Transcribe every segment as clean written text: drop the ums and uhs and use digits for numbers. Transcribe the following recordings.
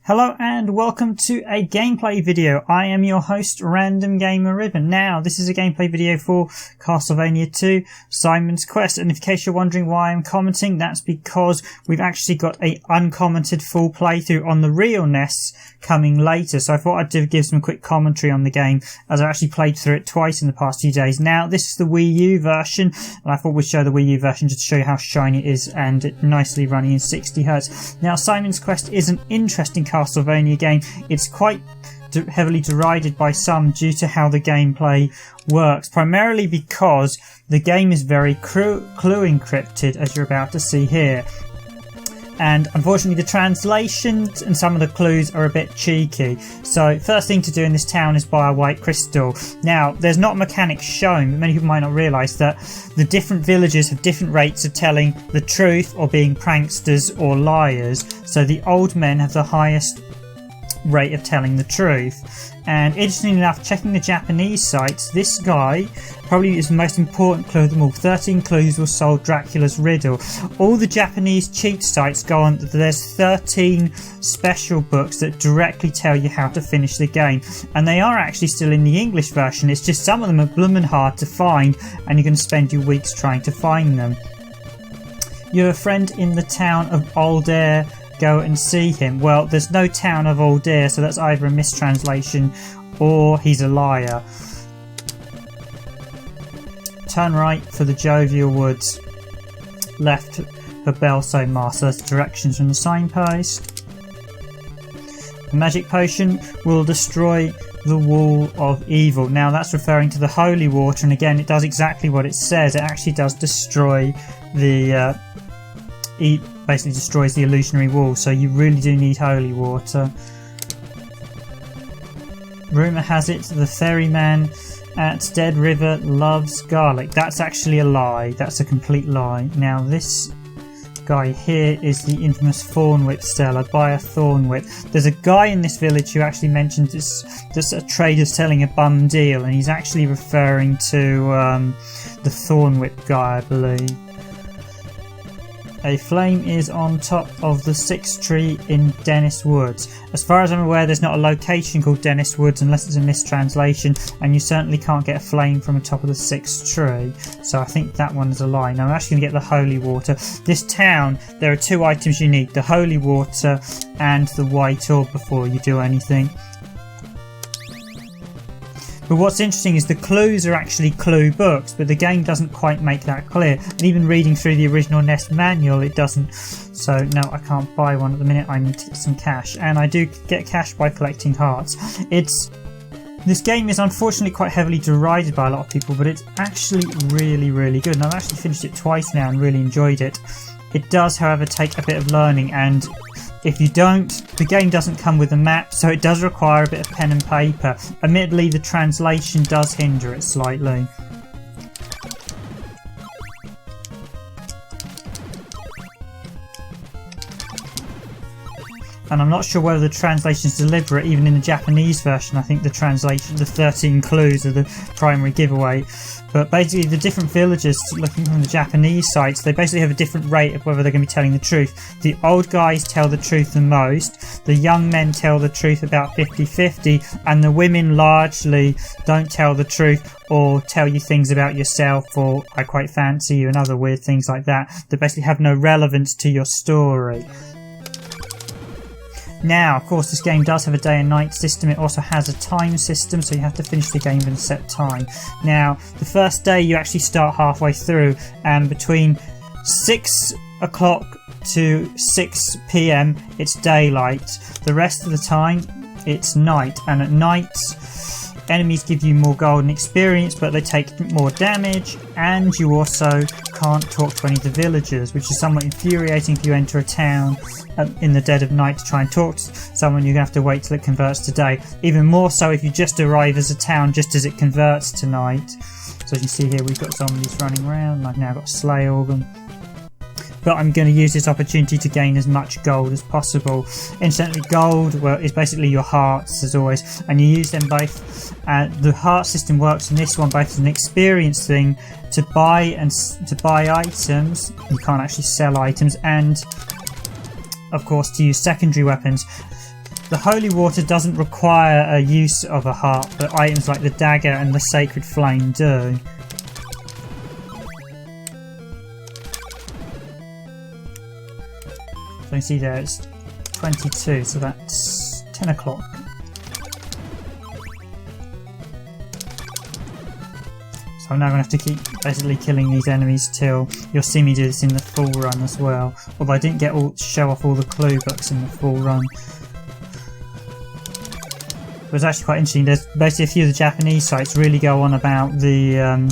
Hello and welcome to a gameplay video. I am your host, Random Gamer Riven. Now, this is a gameplay video for Castlevania II, Simon's Quest, and in case you're wondering why I'm commenting, that's because we've actually got a uncommented full playthrough on the real NES coming later, so I thought I'd give some quick commentary on the game, as I actually played through it twice in the past few days. Now, this is the Wii U version, and I thought we'd show the Wii U version just to show you how shiny it is and nicely running in 60Hz. Now, Simon's Quest is an interesting Castlevania game. It's quite heavily derided by some due to how the gameplay works, primarily because the game is very clue encrypted, as you're about to see here. And unfortunately the translations and some of the clues are a bit cheeky. So first thing to do in this town is buy a white crystal. Now there's not mechanics shown, but many people might not realise that the different villages have different rates of telling the truth or being pranksters or liars. So the old men have the highest rate of telling the truth. And interestingly enough, checking the Japanese sites, this guy probably is the most important clue of them all. 13 clues will solve Dracula's riddle. All the Japanese cheat sites go on that there's 13 special books that directly tell you how to finish the game. And they are actually still in the English version. It's just some of them are bloomin' hard to find, and you're going to spend your weeks trying to find them. You have a friend in the town of Aldair. Go and see him. Well, there's no town of Aldair, so that's either a mistranslation or he's a liar. Turn right for the Jovial Woods. Left for Belso Mars. So that's directions from the signpost. The magic potion will destroy the wall of evil. Now that's referring to the holy water, and again it does exactly what it says. It actually does destroy the basically destroys the illusionary wall, so you really do need holy water. Rumour has it the ferryman at Dead River loves garlic. That's actually a lie. That's a complete lie. Now this guy here is the infamous Thornwhip seller. Buy a Thornwhip. There's a guy in this village who actually mentions this a trader's selling a bum deal, and he's actually referring to the Thornwhip guy, I believe. A flame is on top of the 6th tree in Dennis Woods. As far as I'm aware, there's not a location called Dennis Woods unless it's a mistranslation, and you certainly can't get a flame from the top of the 6th tree. So I think that one is a lie. Now I'm actually going to get the holy water. This town, there are 2 items you need, the holy water and the white orb before you do anything. But what's interesting is the clues are actually clue books, but the game doesn't quite make that clear. And even reading through the original NES manual, it doesn't. So no, I can't buy one at the minute. I need to get some cash, and I do get cash by collecting hearts. This game is unfortunately quite heavily derided by a lot of people, but it's actually really, really good. And I've actually finished it twice now and really enjoyed it. It does, however, take a bit of learning, and if you don't, the game doesn't come with a map, so it does require a bit of pen and paper. Admittedly, the translation does hinder it slightly. And I'm not sure whether the translation is deliberate. Even in the Japanese version, I think the translation, the 13 clues are the primary giveaway. But basically the different villagers, looking from the Japanese sites, they basically have a different rate of whether they're going to be telling the truth. The old guys tell the truth the most, the young men tell the truth about 50-50, and the women largely don't tell the truth or tell you things about yourself or I quite fancy you and other weird things like that that basically have no relevance to your story. Now, of course, this game does have a day and night system. It also has a time system, so you have to finish the game in a set time. Now, the first day you actually start halfway through, and between 6 o'clock to 6 PM it's daylight. The rest of the time it's night, and at night enemies give you more golden experience, but they take more damage, and you also can't talk to any of the villagers, which is somewhat infuriating if you enter a town in the dead of night to try and talk to someone. You're going to have to wait till it converts to day. Even more so if you just arrive as a town just as it converts to night. So as you see here, we've got zombies running around, and I've now got a slay organ. But I'm going to use this opportunity to gain as much gold as possible. Incidentally, gold, well, is basically your hearts, as always, and you use them both. The heart system works in this one both as an experience thing to buy items. You can't actually sell items, and of course to use secondary weapons. The holy water doesn't require a use of a heart, but items like the dagger and the sacred flame do. So you can see there it's 22, so that's 10 o'clock. So I'm now going to have to keep basically killing these enemies till you'll see me do this in the full run as well. Although I didn't show off all the clue books in the full run. It was actually quite interesting. There's basically a few of the Japanese sites really go on about the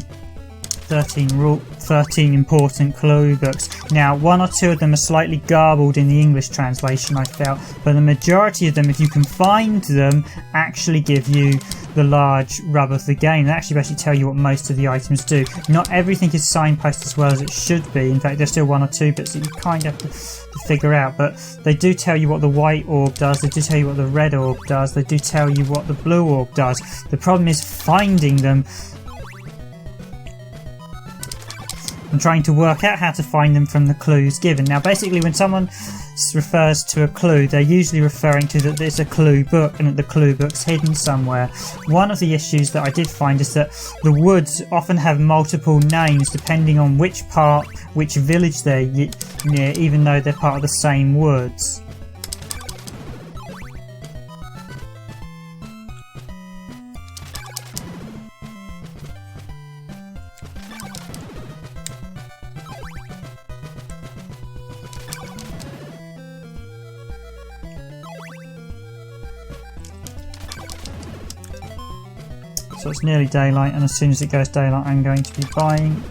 13 important clue books. Now, one or two of them are slightly garbled in the English translation, I felt, but the majority of them, if you can find them, actually give you the large rub of the game. They actually basically tell you what most of the items do. Not everything is signposted as well as it should be. In fact, there's still one or two bits that you kind of have to figure out, but they do tell you what the white orb does, they do tell you what the red orb does, they do tell you what the blue orb does. The problem is finding them. I'm trying to work out how to find them from the clues given. Now basically when someone refers to a clue, they're usually referring to that there's a clue book and that the clue book's hidden somewhere. One of the issues that I did find is that the woods often have multiple names depending on which village they're near, even though they're part of the same woods. So it's nearly daylight, and as soon as it goes daylight I'm going to be buying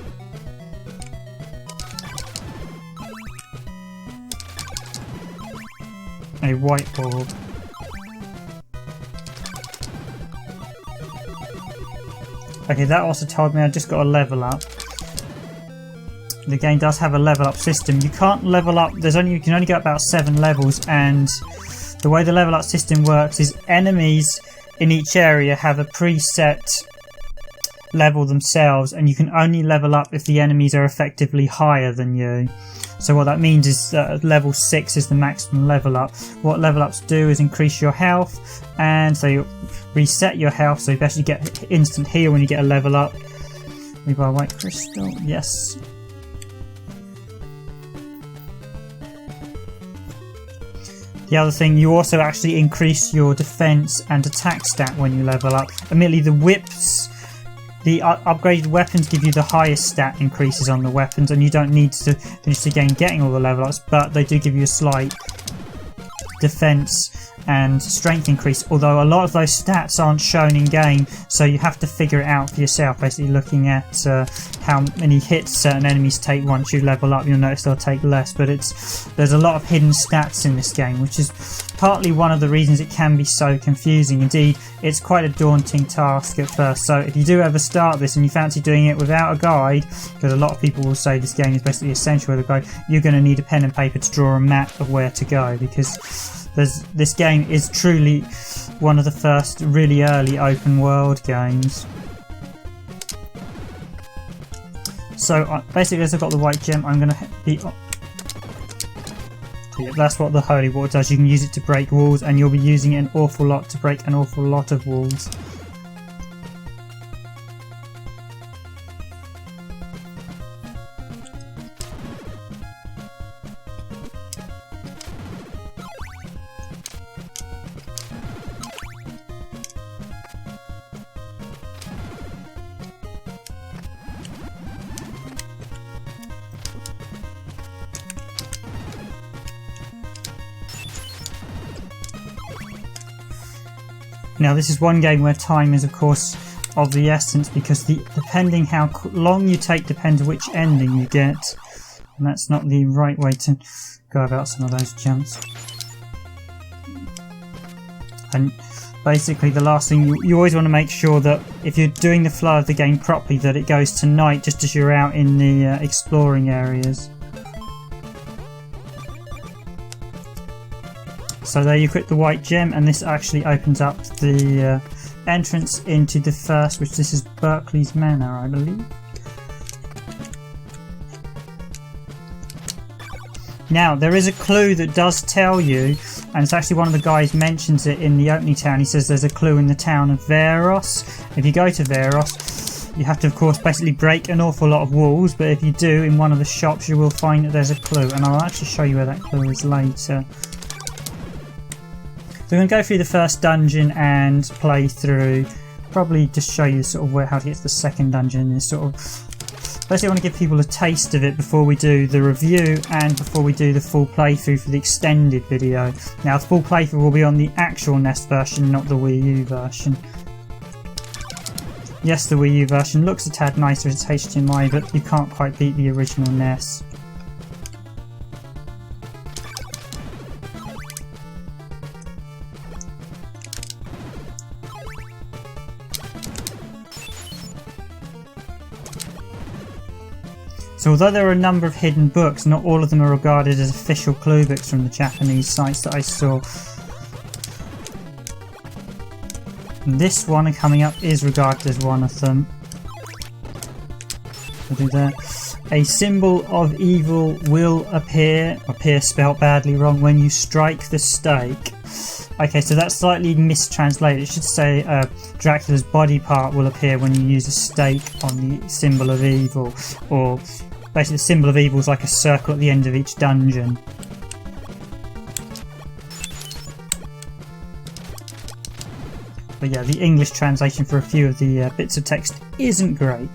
a white orb. Okay, that also told me I just got a level up. The game does have a level up system. You can't level up, you can only go about 7 levels, and the way the level up system works is enemies in each area have a preset level themselves, and you can only level up if the enemies are effectively higher than you. So what that means is level 6 is the maximum level up. What level ups do is increase your health, and so you reset your health, so you actually get instant heal when you get a level up. We buy white crystal, yes. The other thing, you also actually increase your defense and attack stat when you level up. Admittedly, the whips, the upgraded weapons give you the highest stat increases on the weapons, and you don't need to finish the game getting all the level ups, but they do give you a slight defense and strength increase, although a lot of those stats aren't shown in game, so you have to figure it out for yourself, basically looking at how many hits certain enemies take. Once you level up, you'll notice they'll take less, but there's a lot of hidden stats in this game, which is partly one of the reasons it can be so confusing. Indeed, it's quite a daunting task at first, so if you do ever start this and you fancy doing it without a guide, because a lot of people will say this game is basically essential with a guide, you're going to need a pen and paper to draw a map of where to go, because this game is truly one of the first really early open world games. So basically, as I've got the white gem, I'm going to be... So yeah, that's what the holy water does. You can use it to break walls, and you'll be using it an awful lot to break an awful lot of walls. Now this is one game where time is of course of the essence, because depending how long you take depends which ending you get, and that's not the right way to go about some of those jumps. And basically the last thing, you always want to make sure that if you're doing the flow of the game properly, that it goes to night just as you're out in the exploring areas. So there you click the white gem, and this actually opens up the entrance into the first, which this is Berkeley's Manor, I believe. Now, there is a clue that does tell you, and it's actually one of the guys mentions it in the opening town. He says there's a clue in the town of Veros. If you go to Veros, you have to, of course, basically break an awful lot of walls, but if you do, in one of the shops, you will find that there's a clue, and I'll actually show you where that clue is later. So we're going to go through the first dungeon and play through, probably just show you sort of how to get to the second dungeon. And sort of, basically I want to give people a taste of it before we do the review and before we do the full playthrough for the extended video. Now the full playthrough will be on the actual NES version, not the Wii U version. Yes, the Wii U version looks a tad nicer as it's HDMI, but you can't quite beat the original NES. So although there are a number of hidden books, not all of them are regarded as official clue books from the Japanese sites that I saw. And this one coming up is regarded as one of them. I'll do that. A symbol of evil will appear spelt badly wrong, when you strike the stake. Okay, so that's slightly mistranslated. It should say Dracula's body part will appear when you use a stake on the symbol of evil, or basically the symbol of evil is like a circle at the end of each dungeon. But yeah, the English translation for a few of the bits of text isn't great.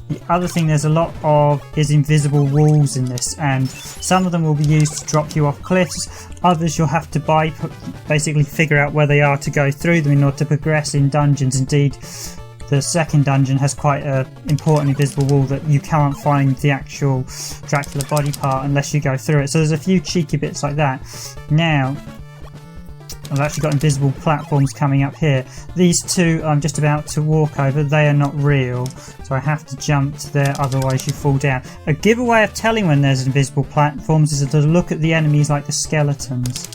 The other thing there's a lot of is invisible walls in this, and some of them will be used to drop you off cliffs. Others you'll have to basically figure out where they are to go through them in order to progress in dungeons. Indeed, the second dungeon has quite an important invisible wall that you can't find the actual Dracula body part unless you go through it. So there's a few cheeky bits like that. Now, I've actually got invisible platforms coming up here. These two I'm just about to walk over. They are not real, so I have to jump to there, otherwise you fall down. A giveaway of telling when there's invisible platforms is to look at the enemies like the skeletons.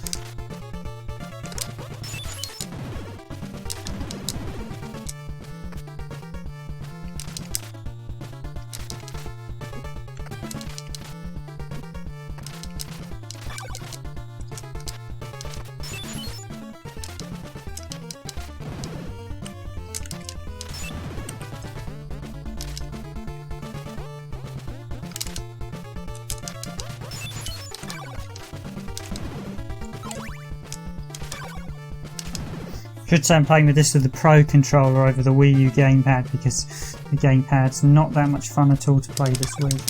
I should say I'm playing with this with the Pro controller over the Wii U gamepad, because the gamepad's not that much fun at all to play this with.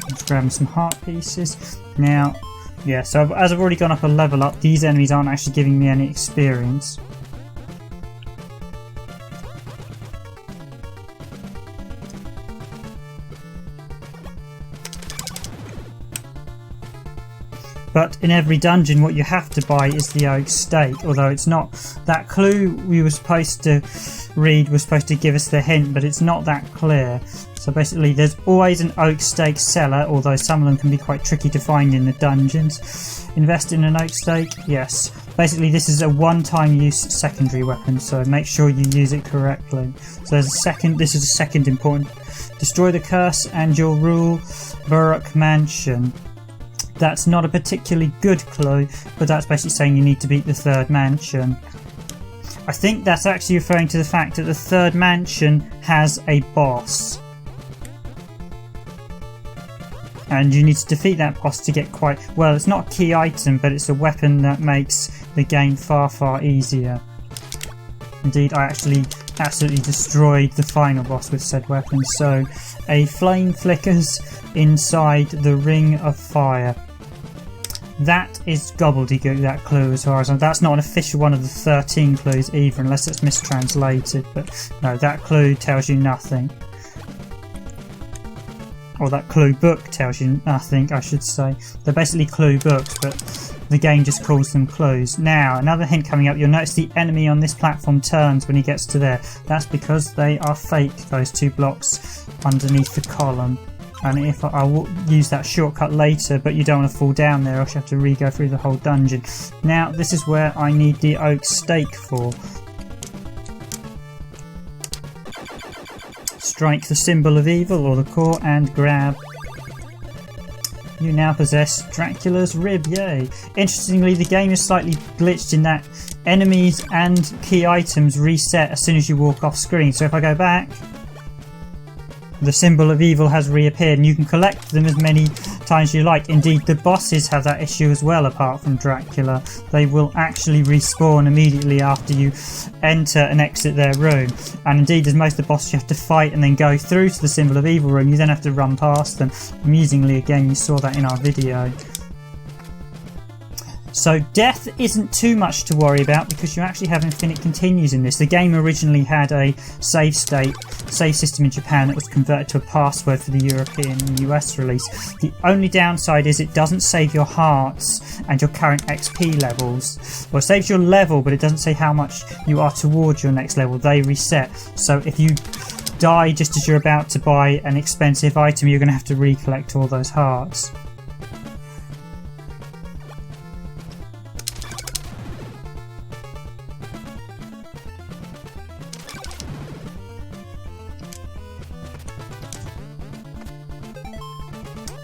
Just grabbing some heart pieces. Now, yeah, so as I've already gone up a level up, these enemies aren't actually giving me any experience. But in every dungeon what you have to buy is the oak stake, although it's not. That clue we were supposed to read was supposed to give us the hint, but it's not that clear. So basically there's always an oak stake seller, although some of them can be quite tricky to find in the dungeons. Invest in an oak stake? Yes. Basically this is a one-time use secondary weapon, so make sure you use it correctly. So there's this is a second important. Destroy the curse and you'll rule Burrock Mansion. That's not a particularly good clue, but that's basically saying you need to beat the third mansion. I think that's actually referring to the fact that the third mansion has a boss. And you need to defeat that boss to get quite... well, it's not a key item, but it's a weapon that makes the game far, far easier. Indeed, I actually absolutely destroyed the final boss with said weapon. So, a flame flickers inside the ring of fire. That is gobbledygook, that clue, as far as I'm... that's not an official one of the 13 clues either, unless it's mistranslated. But no, that clue tells you nothing. Or that clue book tells you nothing, I should say. They're basically clue books, but the game just calls them clues. Now, another hint coming up, you'll notice the enemy on this platform turns when he gets to there. That's because they are fake, those two blocks underneath the column. And if I will use that shortcut later, but you don't want to fall down there, or else you have to re-go through the whole dungeon. Now, this is where I need the oak stake for. Strike the symbol of evil, or the core, and grab. You now possess Dracula's rib, yay. Interestingly, the game is slightly glitched in that enemies and key items reset as soon as you walk off screen. So if I go back, the symbol of evil has reappeared and you can collect them as many times as you like. Indeed, the bosses have that issue as well, apart from Dracula. They will actually respawn immediately after you enter and exit their room. And indeed, as most of the bosses you have to fight and then go through to the symbol of evil room, you then have to run past them. Amusingly, again, you saw that in our video. So death isn't too much to worry about because you actually have infinite continues in this. The game originally had a save system in Japan that was converted to a password for the European and US release. The only downside is it doesn't save your hearts and your current XP levels. Well, it saves your level, but it doesn't say how much you are towards your next level. They reset. So if you die just as you're about to buy an expensive item, you're going to have to recollect all those hearts.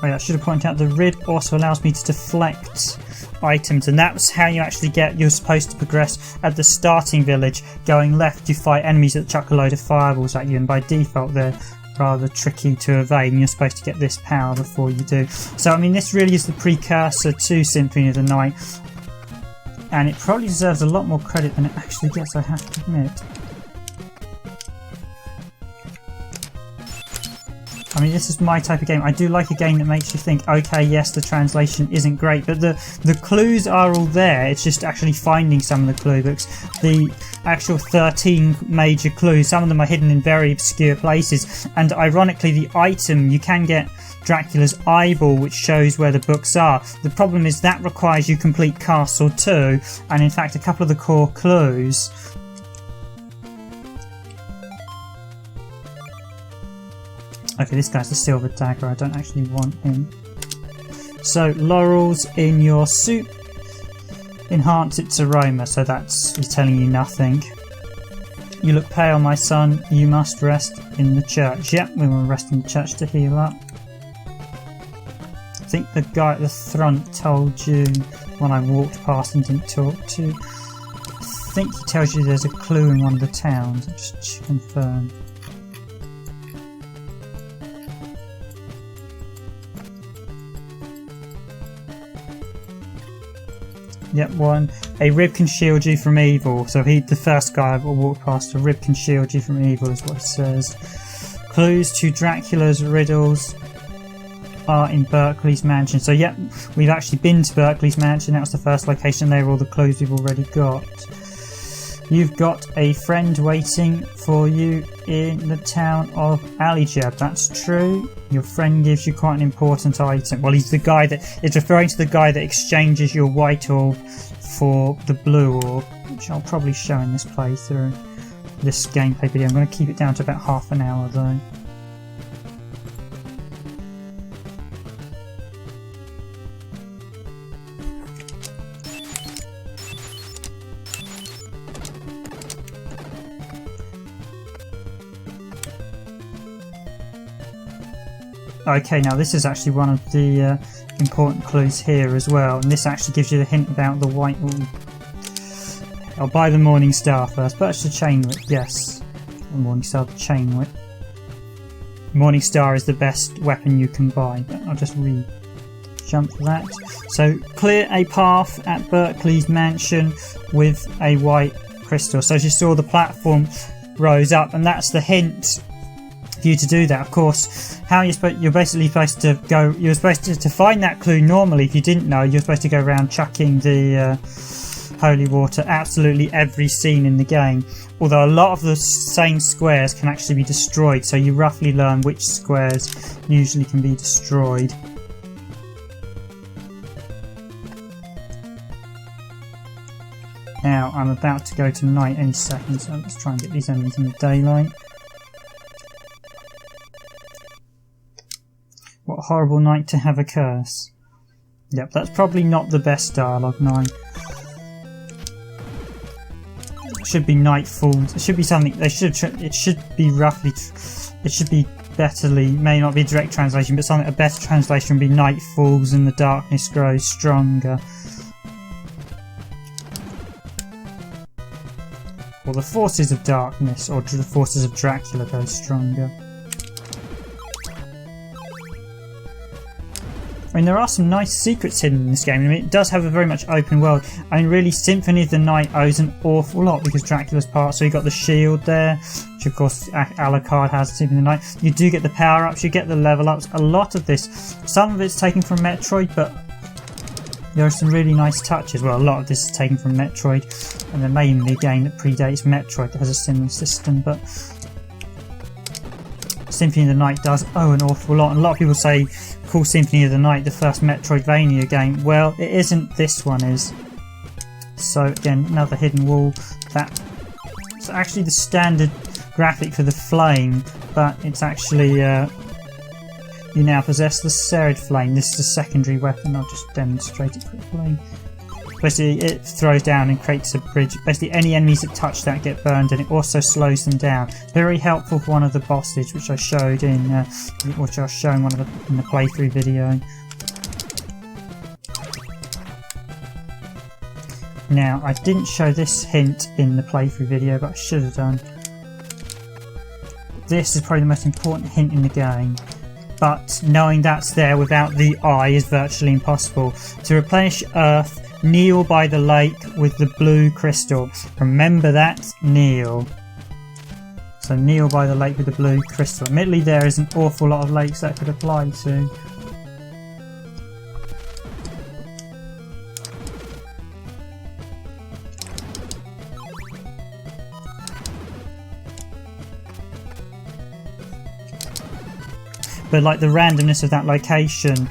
Oh yeah, I should have pointed out the rib also allows me to deflect items, and that's how you actually you're supposed to progress at the starting village. Going left, you fight enemies that chuck a load of fireballs at you, and by default they're rather tricky to evade, and you're supposed to get this power before you do. So I mean, this really is the precursor to Symphony of the Night, and it probably deserves a lot more credit than it actually gets, I have to admit. I mean, this is my type of game. I do like a game that makes you think, okay, yes, the translation isn't great, but the clues are all there. It's just actually finding some of the clue books. The actual 13 major clues, some of them are hidden in very obscure places. And ironically, the item, you can get Dracula's eyeball, which shows where the books are. The problem is that requires you complete Castle 2, and in fact, a couple of the core clues. Okay, this guy's the silver dagger. I don't actually want him. So, laurels in your soup enhance its aroma. So he's telling you nothing. You look pale, my son. You must rest in the church. Yep, we will rest in the church to heal up. I think the guy at the front told you when I walked past and didn't talk to. I think he tells you there's a clue in one of the towns. Just to confirm. Yep, one. A rib can shield you from evil. So the first guy I walked past, a rib can shield you from evil is what it says. Clues to Dracula's riddles are in Berkeley's mansion. So yep, we've actually been to Berkeley's mansion. That was the first location. There are all the clues we've already got. You've got a friend waiting for you in the town of Alijab. That's true. Your friend gives you quite an important item. Well, he's the guy that is referring to the guy that exchanges your white orb for the blue orb, which I'll probably show in this playthrough, this gameplay video. I'm going to keep it down to about half an hour though. Okay, now this is actually one of the important clues here as well, and this actually gives you the hint about the white orb. I'll buy the Morning Star first. Purchase the chain whip, yes. The Morning Star, the chain whip. Morning Star is the best weapon you can buy, but I'll just jump that. So clear a path at Berkeley's mansion with a white crystal. So as you saw, the platform rose up, and that's the hint for you to do that. Of course, how you're basically supposed to go. You're supposed to find that clue. Normally, if you didn't know, you're supposed to go around chucking the holy water absolutely every scene in the game. Although a lot of the same squares can actually be destroyed, so you roughly learn which squares usually can be destroyed. Now I'm about to go to night any second, so let's try and get these enemies in the daylight. What a horrible night to have a curse. Yep, that's probably not the best dialogue, 9. It should be nightfall. It should be something. It should be roughly. It should be may not be a direct translation, but something a better translation would be night falls and the darkness grows stronger. Or the forces of darkness, or the forces of Dracula go stronger. I mean, there are some nice secrets hidden in this game. I mean, it does have a very much open world. I mean, really, Symphony of the Night owes an awful lot because Dracula's part. So you got the shield there, which of course Alucard has. Symphony of the Night. You do get the power-ups, you get the level-ups. A lot of this, some of it's taken from Metroid, but there are some really nice touches. Well, a lot of this is taken from Metroid, and there may even be a game that predates Metroid that has a similar system, but Symphony of the Night does owe an awful lot. And a lot of people say, call Symphony of the Night the first Metroidvania game. Well, it isn't. This one is. So again, another hidden wall. It's actually the standard graphic for the flame, but it's actually you now possess the Serrid Flame. This is a secondary weapon. I'll just demonstrate it quickly. Basically, it throws down and creates a bridge. Basically, any enemies that touch that get burned, and it also slows them down. Very helpful for one of the bosses, which I showed in, which I was showing in the playthrough video. Now, I didn't show this hint in the playthrough video, but I should have done. This is probably the most important hint in the game. But knowing that's there without the eye is virtually impossible. To replenish Earth, kneel by the lake with the blue crystal. Remember that, kneel. So kneel by the lake with the blue crystal. Admittedly, there is an awful lot of lakes that could apply to. But like the randomness of that location,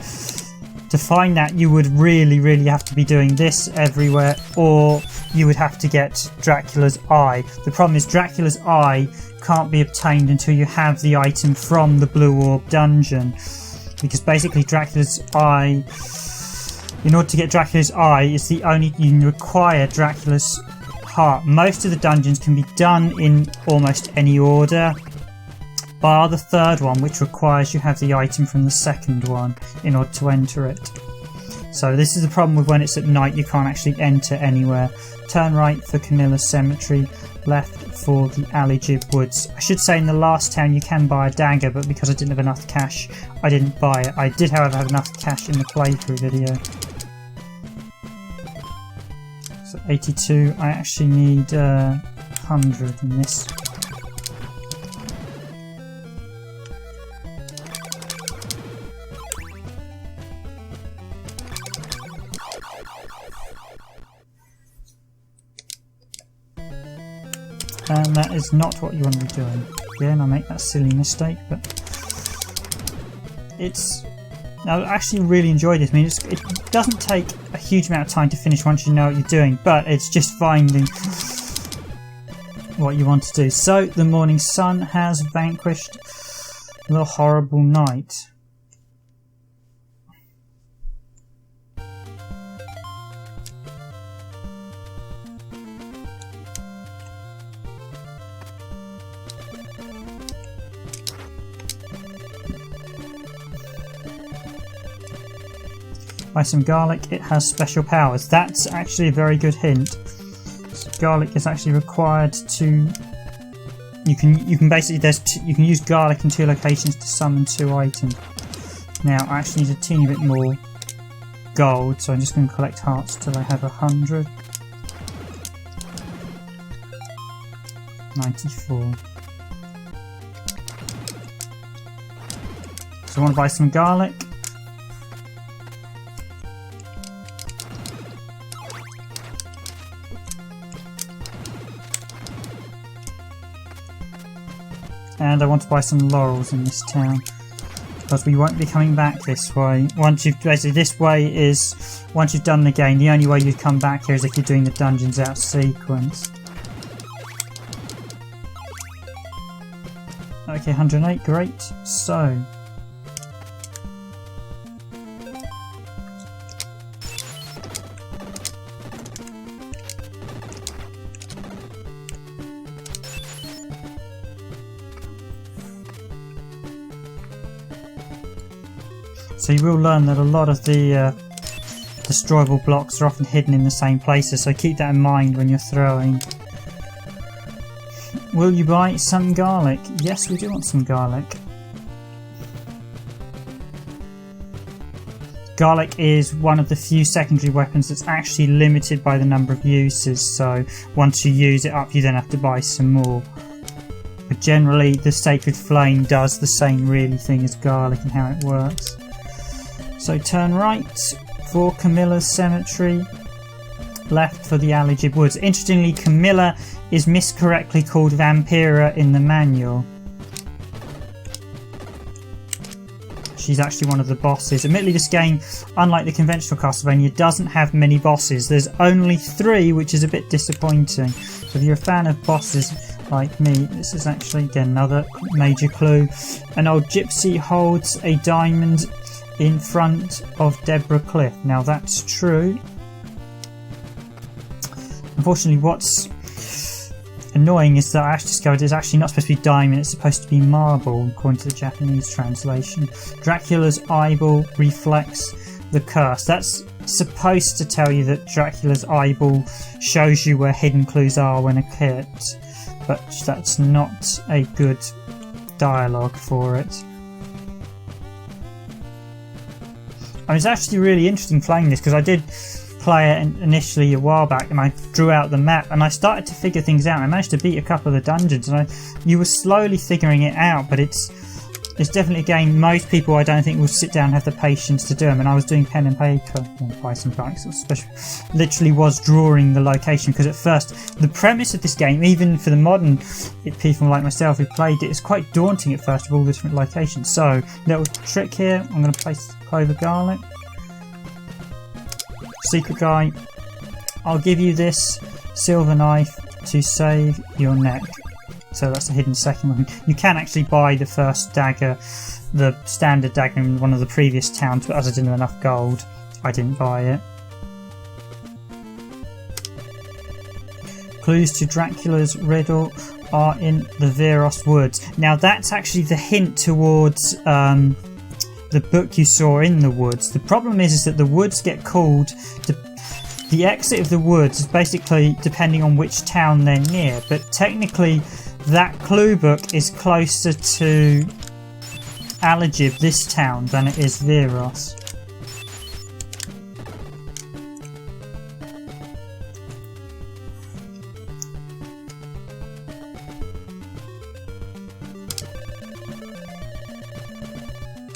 to find that you would really have to be doing this everywhere, or you would have to get Dracula's Eye. The problem is Dracula's Eye can't be obtained until you have the item from the Blue Orb dungeon. Because basically Dracula's Eye, in order to get Dracula's Eye, it's the only, you require Dracula's Heart. Most of the dungeons can be done in almost any order, bar the third one, which requires you have the item from the second one in order to enter it. So this is the problem with when it's at night, you can't actually enter anywhere. Turn right for Canilla Cemetery, left for the Alijib Woods. I should say in the last town you can buy a dagger, but because I didn't have enough cash, I didn't buy it. I did, however, have enough cash in the playthrough video. So 82, I actually need 100 in this. And that is not what you want to be doing. Again, I make that silly mistake, but I actually really enjoyed this. I mean, it doesn't take a huge amount of time to finish once you know what you're doing, but it's just finding what you want to do. So, the morning sun has vanquished the horrible night. Buy some garlic, it has special powers. That's actually a very good hint. So garlic is actually required to... You can basically you can use garlic in 2 locations to summon 2 items. Now I actually need a teeny bit more gold, so I'm just going to collect hearts till I have 100. 94. So I want to buy some garlic. And I want to buy some laurels in this town, because we won't be coming back this way. Once you've done the game, the only way you come back here is if you're doing the dungeons out sequence. Okay, 108, great. So So you will learn that a lot of the destroyable blocks are often hidden in the same places, so keep that in mind when you're throwing. Will you buy some garlic? Yes, we do want some garlic. Garlic is one of the few secondary weapons that's actually limited by the number of uses, so once you use it up you then have to buy some more. But generally the Sacred Flame does the same really thing as garlic and how it works. So turn right for Camilla's Cemetery, left for the Allegid Woods. Interestingly, Camilla is miscorrectly called Vampira in the manual. She's actually one of the bosses. Admittedly, this game, unlike the conventional Castlevania, doesn't have many bosses. There's only 3, which is a bit disappointing. So if you're a fan of bosses like me, this is actually, again, another major clue. An old gypsy holds a diamond in front of Deborah Cliff. Now that's true. Unfortunately, what's annoying is that I actually discovered it's actually not supposed to be diamond, it's supposed to be marble, according to the Japanese translation. Dracula's eyeball reflects the curse. That's supposed to tell you that Dracula's eyeball shows you where hidden clues are when equipped, but that's not a good dialogue for it. I mean, it's actually really interesting playing this, because I did play it initially a while back and I drew out the map and I started to figure things out. I managed to beat a couple of the dungeons and you were slowly figuring it out, but it's definitely a game most people I don't think will sit down and have the patience to do them. And I was doing pen and paper by some bikes, especially literally was drawing the location, because at first the premise of this game, even for the modern people like myself who played it, is quite daunting at first with all the different locations. So little trick here, I'm going to place clover garlic. Secret guy, I'll give you this silver knife to save your neck. So that's a hidden second one. You can actually buy the first dagger, the standard dagger in one of the previous towns, but as I didn't have enough gold, I didn't buy it. Clues to Dracula's riddle are in the Veros Woods. Now that's actually the hint towards the book you saw in the woods. The problem is that the woods get called, the exit of the woods is basically depending on which town they're near, but technically that clue book is closer to Allegid, this town, than it is Veros.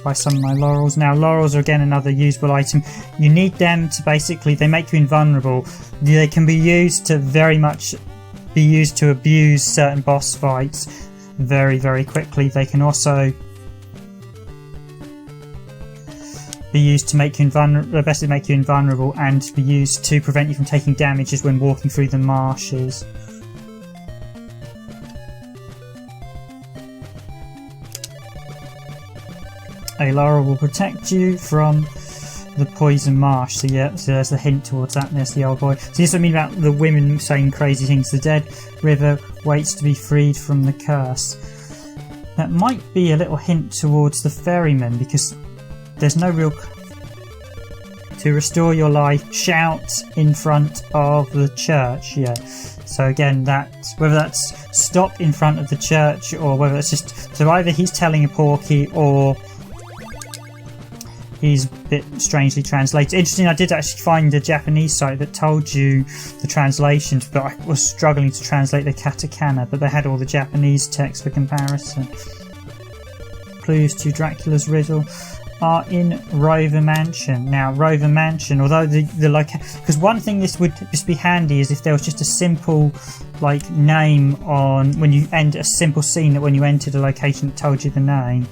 By some of my laurels. Now laurels are again another usable item. You need them to basically, they make you invulnerable. They can be used to very much be used to abuse certain boss fights very, very quickly. They can also be used to make you invulnerable, basically make you invulnerable, and be used to prevent you from taking damages when walking through the marshes. A laurel will protect you from the poison marsh. So yeah, so there's the hint towards that. And there's the old boy. So this is what I mean about the women saying crazy things. The dead river waits to be freed from the curse. That might be a little hint towards the ferryman, because there's no real... To restore your life, shout in front of the church. Yeah. So again, that whether that's stop in front of the church, or whether it's just... So either he's telling a porky, or he's a bit strangely translated. Interesting, I did actually find a Japanese site that told you the translations, but I was struggling to translate the katakana, but they had all the Japanese text for comparison. Clues to Dracula's riddle are in Rover Mansion. Now, Rover Mansion, although the because one thing this would just be handy is if there was just a simple like name on when you end a simple scene, that when you entered a location that told you the name.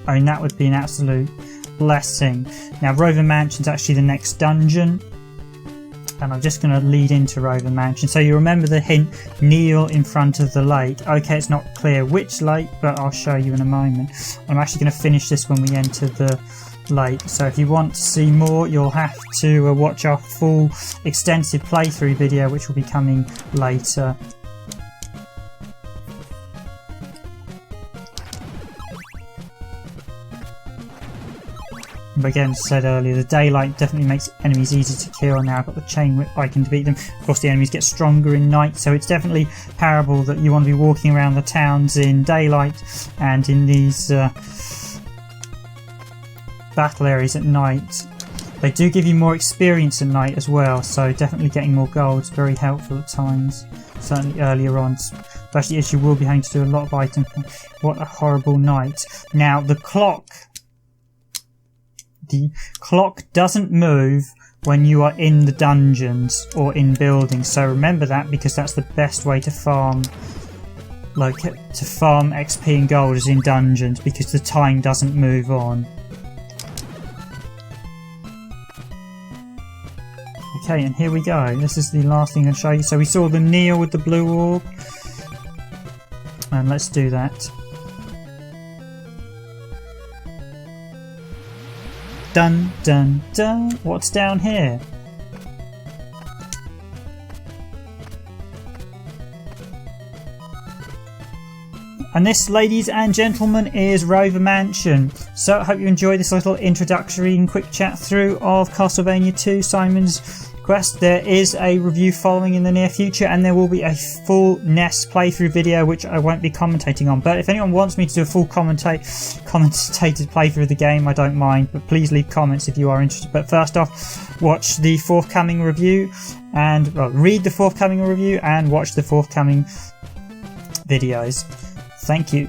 I mean, that would be an absolute blessing. Now, Rover Mansion's actually the next dungeon, and I'm just going to lead into Rover Mansion. So you remember the hint, kneel in front of the lake. Okay, it's not clear which lake, but I'll show you in a moment. I'm actually going to finish this when we enter the lake. So if you want to see more, you'll have to watch our full extensive playthrough video, which will be coming later. But again, as I said earlier, the daylight definitely makes enemies easy to kill. Now I've got the chain whip, I can defeat them. Of course, the enemies get stronger in night, so it's definitely parable that you want to be walking around the towns in daylight and in these battle areas at night. They do give you more experience at night as well, so definitely getting more gold is very helpful at times, certainly earlier on, especially as you will be having to do a lot of items. What a horrible night. Now the clock doesn't move when you are in the dungeons or in buildings, so remember that, because that's the best way to farm XP and gold is in dungeons, because the time doesn't move on. Okay, and here we go. This is the last thing I'll show you. So we saw the kneel with the blue orb, and let's do that. Dun dun dun. What's down here? And this, ladies and gentlemen, is Rover Mansion. So I hope you enjoyed this little introductory and quick chat through of Castlevania II Simon's Quest. There is a review following in the near future, and there will be a full NES playthrough video which I won't be commentating on. But if anyone wants me to do a full commentated playthrough of the game, I don't mind. But please leave comments if you are interested. But first off, watch the forthcoming review and read the forthcoming review and watch the forthcoming videos. Thank you.